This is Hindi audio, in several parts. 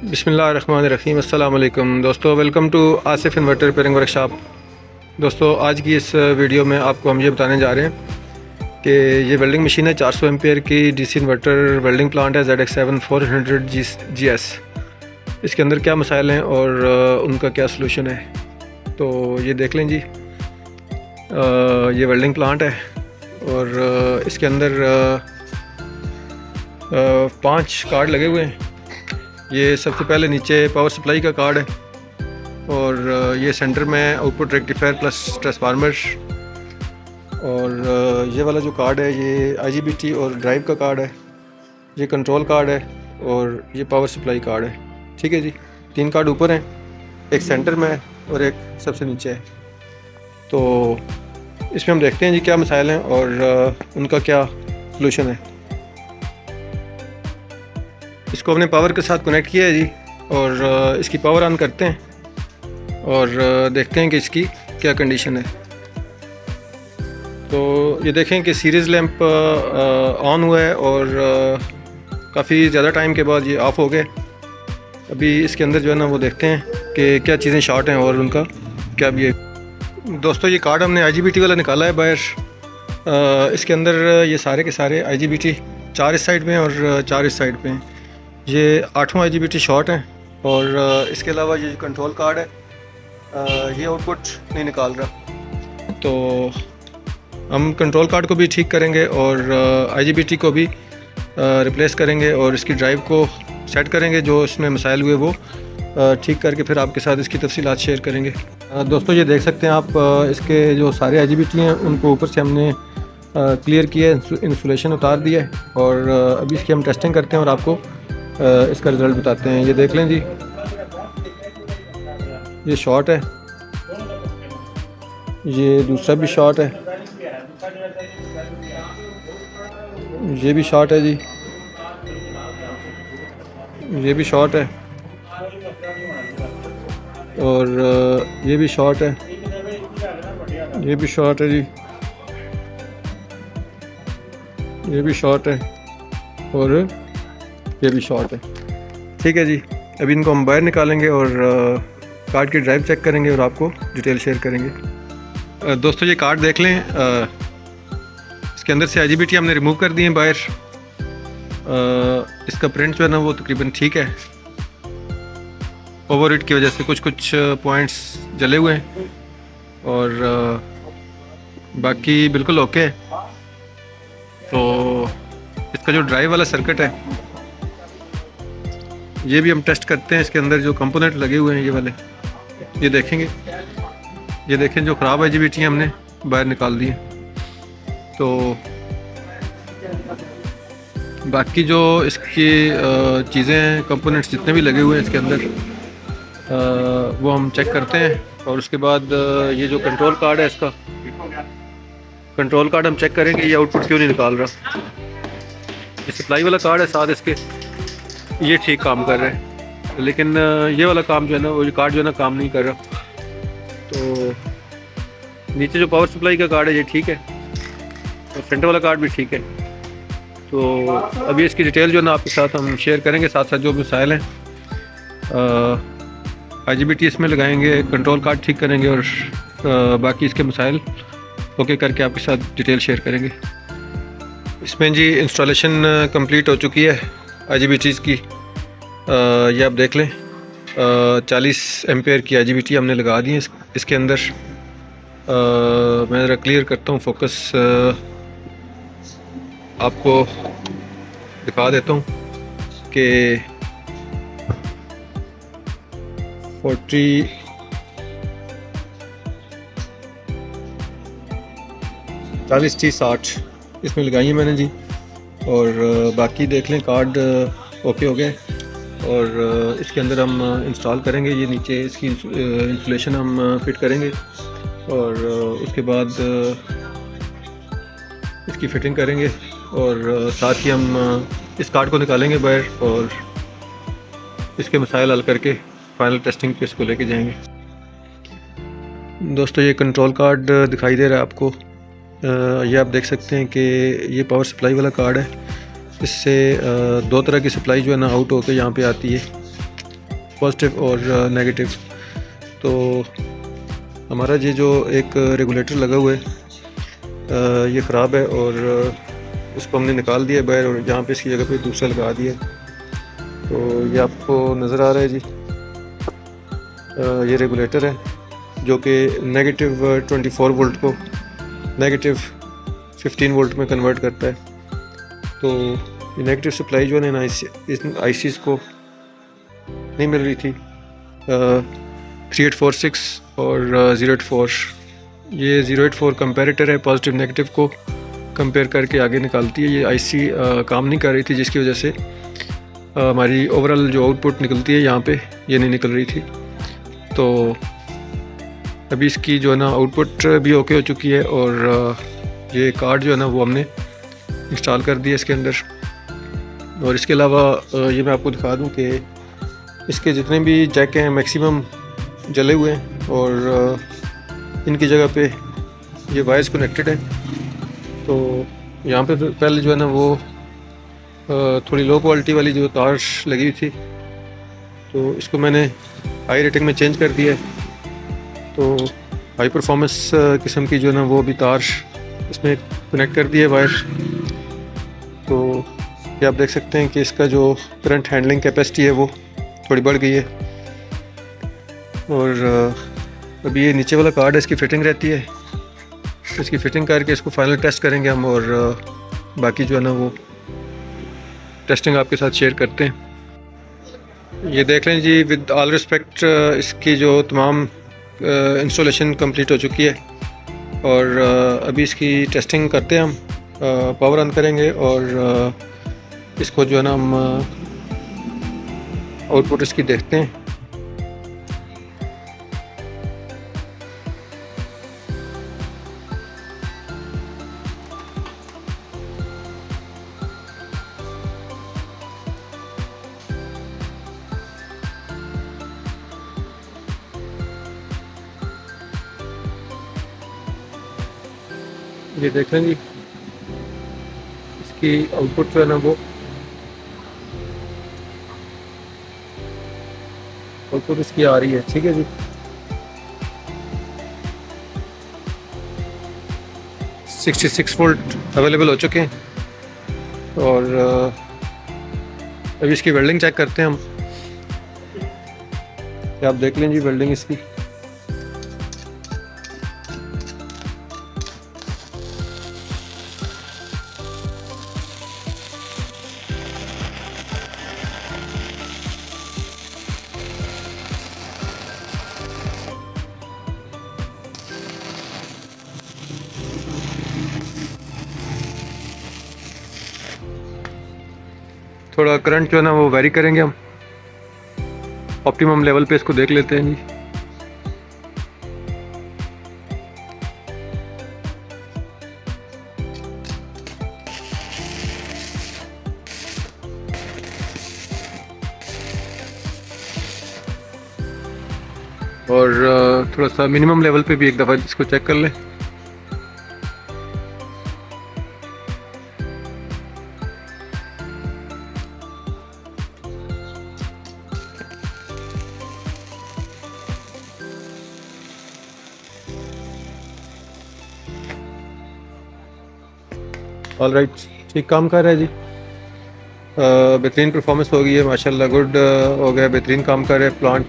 बिस्मिल्लाहिर्रहमानिर्रहीम। अस्सलाम वालेकुम दोस्तों, welcome to Asif inverter repairing workshop. दोस्तों, आज की इस वीडियो में आपको हम ये बताने जा रहे हैं कि ये वेल्डिंग मशीन है 400 एम्पेयर की डीसी इन्वर्टर वेल्डिंग प्लांट है ZX7 400 GS। इसके अंदर क्या मसाइल हैं और उनका क्या सलूशन है, तो ये देख लें जी। ये वेल्डिंग प्लांट है और इसके अंदर 5 कार्ड लगे हुए हैं। ये सबसे पहले नीचे पावर सप्लाई का कार्ड है और ये सेंटर में आउटपुट रेक्टिफायर प्लस ट्रांसफार्मर, और ये वाला जो कार्ड है ये IGBT और ड्राइव का कार्ड है। ये कंट्रोल कार्ड है और ये पावर सप्लाई कार्ड है। ठीक है जी, 3 कार्ड ऊपर हैं, एक सेंटर में है और एक सबसे नीचे है। तो इसमें हम देखते हैं जी क्या मसाइल हैं और उनका क्या सलूशन है। इसको हमने पावर के साथ कनेक्ट किया है जी और इसकी पावर ऑन करते हैं और देखते हैं कि इसकी क्या कंडीशन है। तो ये देखें कि सीरीज़ लैंप ऑन हुआ है और काफ़ी ज़्यादा टाइम के बाद ये ऑफ़ हो गए। अभी इसके अंदर जो है ना वो देखते हैं कि क्या चीज़ें शॉर्ट हैं और उनका क्या भी है। दोस्तों, ये कार्ड हमने IGBT वाला निकाला है बाहर। इसके अंदर ये सारे के सारे IGBT 4 इस साइड में और 4 इस साइड पे हैं। ये 8वां IGBT शॉर्ट है और इसके अलावा ये कंट्रोल कार्ड है, ये आउटपुट नहीं निकाल रहा। तो हम कंट्रोल कार्ड को भी ठीक करेंगे और IGBT को भी रिप्लेस करेंगे और इसकी ड्राइव को सेट करेंगे। जो इसमें मसाइल हुए वो ठीक करके फिर आपके साथ इसकी तफसीलात शेयर करेंगे। दोस्तों, ये देख सकते हैं आप, इसके जो सारे IGBT हैं उनको ऊपर से हमने क्लियर किया, इंसुलेशन उतार दिया है और अभी इसकी हम टेस्टिंग करते हैं और आपको इसका रिज़ल्ट बताते हैं। ये देख लें जी, ये शॉर्ट है, ये दूसरा भी शॉर्ट है, ये भी शॉर्ट है जी, ये भी शॉर्ट है और ये भी शॉर्ट है, ये भी शॉर्ट है जी, ये भी शॉर्ट है और ये भी शॉर्ट है। ठीक है जी, अभी इनको हम बाहर निकालेंगे और कार्ड की ड्राइव चेक करेंगे और आपको डिटेल शेयर करेंगे। दोस्तों, ये कार्ड देख लें, इसके अंदर से IGBT हमने रिमूव कर दिए हैं बाहर। इसका प्रिंट जो है ना वो तकरीबन ठीक है। ओवरहीट की वजह से कुछ पॉइंट्स जले हुए हैं और बाकी बिल्कुल ओके है। तो इसका जो ड्राइव वाला सर्किट है ये भी हम टेस्ट करते हैं। इसके अंदर जो कंपोनेंट लगे हुए हैं ये वाले, ये देखेंगे, ये देखें जो ख़राब IGBT हमने बाहर निकाल दिए। तो बाकी जो इसकी चीज़ें, कंपोनेंट्स जितने भी लगे हुए हैं इसके अंदर, वो हम चेक करते हैं। और उसके बाद ये जो कंट्रोल कार्ड है, इसका कंट्रोल कार्ड हम चेक करेंगे ये आउटपुट क्यों नहीं निकाल रहा। ये सप्लाई वाला कार्ड है साथ इसके, ये ठीक काम कर रहा है, लेकिन ये वाला काम जो है ना, वो जो कार्ड जो है ना काम नहीं कर रहा। तो नीचे जो पावर सप्लाई का कार्ड है ये ठीक है और सेंटर वाला कार्ड भी ठीक है। तो अभी इसकी डिटेल जो है ना आपके साथ हम शेयर करेंगे, साथ साथ जो मसाइल हैं IGBT इसमें लगाएंगे, कंट्रोल कार्ड ठीक करेंगे और बाकी इसके मसाइल ओके करके आपके साथ डिटेल शेयर करेंगे। इसमें जी इंस्टॉलेशन कंप्लीट हो चुकी है IGBTs की। ये आप देख लें, 40 एम्पेयर की IGBT हमने लगा दी है इसके अंदर। मैं ज़रा क्लियर करता हूँ, फोकस आपको दिखा देता हूँ कि 40 30 60 इसमें लगाई है मैंने जी। और बाकी देख लें कार्ड ओके हो गए और इसके अंदर हम इंस्टॉल करेंगे। ये नीचे इसकी इंसुलेशन हम फिट करेंगे और उसके बाद इसकी फिटिंग करेंगे और साथ ही हम इस कार्ड को निकालेंगे बाहर और इसके मसाइल हल करके फाइनल टेस्टिंग पे इसको लेके जाएंगे। दोस्तों, ये कंट्रोल कार्ड दिखाई दे रहा है आपको, ये आप देख सकते हैं कि ये पावर सप्लाई वाला कार्ड है। इससे दो तरह की सप्लाई जो है ना आउट होकर यहाँ पे आती है। पॉजिटिव और नेगेटिव। तो हमारा ये जो एक रेगुलेटर लगा हुआ है ये ख़राब है और इसको हमने निकाल दिया बाहर और यहाँ पे इसकी जगह पे दूसरा लगा दिया। तो ये आपको नज़र आ रहा है जी, ये रेगुलेटर है जो कि नेगेटिव 24 वोल्ट को नेगेटिव 15 वोल्ट में कन्वर्ट करता है। तो ये नेगेटिव सप्लाई जो है ना इन आईसीज़ को नहीं मिल रही थी। 3846 और 084, ये 084 कंपेरेटर है, पॉजिटिव नेगेटिव को कंपेयर करके आगे निकालती है। ये आईसी काम नहीं कर रही थी जिसकी वजह से हमारी ओवरऑल जो आउटपुट निकलती है यहाँ पे ये नहीं निकल रही थी। तो अभी इसकी जो है ना आउटपुट भी ओके हो चुकी है और ये कार्ड जो है ना वो हमने इंस्टॉल कर दिया इसके अंदर। और इसके अलावा ये मैं आपको दिखा दूं कि इसके जितने भी जैक हैं मैक्सिमम जले हुए हैं और इनकी जगह पे ये वायर्स कनेक्टेड हैं। तो यहाँ पे पहले जो है ना वो थोड़ी लो क्वालिटी वाली जो तार लगी हुई थी, तो इसको मैंने हाई रेटिंग में चेंज कर दिया है। तो हाई परफॉर्मेंस किस्म की जो है ना वो भी तार इसमें कनेक्ट कर दिए वायर। तो ये आप देख सकते हैं कि इसका जो करंट हैंडलिंग कैपेसिटी है वो थोड़ी बढ़ गई है। और अभी ये नीचे वाला कार्ड है, इसकी फ़िटिंग रहती है, इसकी फ़िटिंग करके इसको फाइनल टेस्ट करेंगे हम और बाकी जो है ना वो टेस्टिंग आपके साथ शेयर करते हैं। ये देख लें जी, विद ऑल रिस्पेक्ट इसकी जो तमाम इंस्टॉलेशन कंप्लीट हो चुकी है और अभी इसकी टेस्टिंग करते हैं हम। पावर ऑन करेंगे और इसको जो है ना हम आउटपुट इसकी देखते हैं। ये देख लें जी, इसकी आउटपुट जो है ना वो आउटपुट इसकी आ रही है। ठीक है जी, $66 वोल्ट अवेलेबल हो चुके हैं और अभी इसकी वेल्डिंग चेक करते हैं हम। आप देख लें जी वेल्डिंग इसकी। थोड़ा करंट जो है ना वो वेरी करेंगे हम, ऑप्टिमम लेवल पे इसको देख लेते हैं जी। और थोड़ा सा मिनिमम लेवल पे भी एक दफ़ा इसको चेक कर लें। ऑल राइट, ठीक काम कर रहा है जी। बेहतरीन परफॉर्मेंस हो गई है माशाल्लाह, गुड हो गया, बेहतरीन काम कर रहा है प्लांट।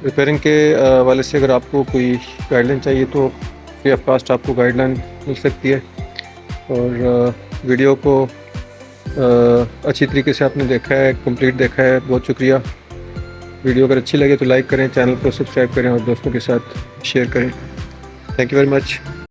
रिपेयरिंग के वाले से अगर आपको कोई गाइडलाइन चाहिए तो फ्री ऑफ कास्ट आपको गाइडलाइन मिल सकती है। और वीडियो को अच्छी तरीके से आपने देखा है, कंप्लीट देखा है, बहुत शुक्रिया। वीडियो अगर अच्छी लगे तो लाइक करें, चैनल को सब्सक्राइब करें और दोस्तों के साथ शेयर करें। Thank you very much.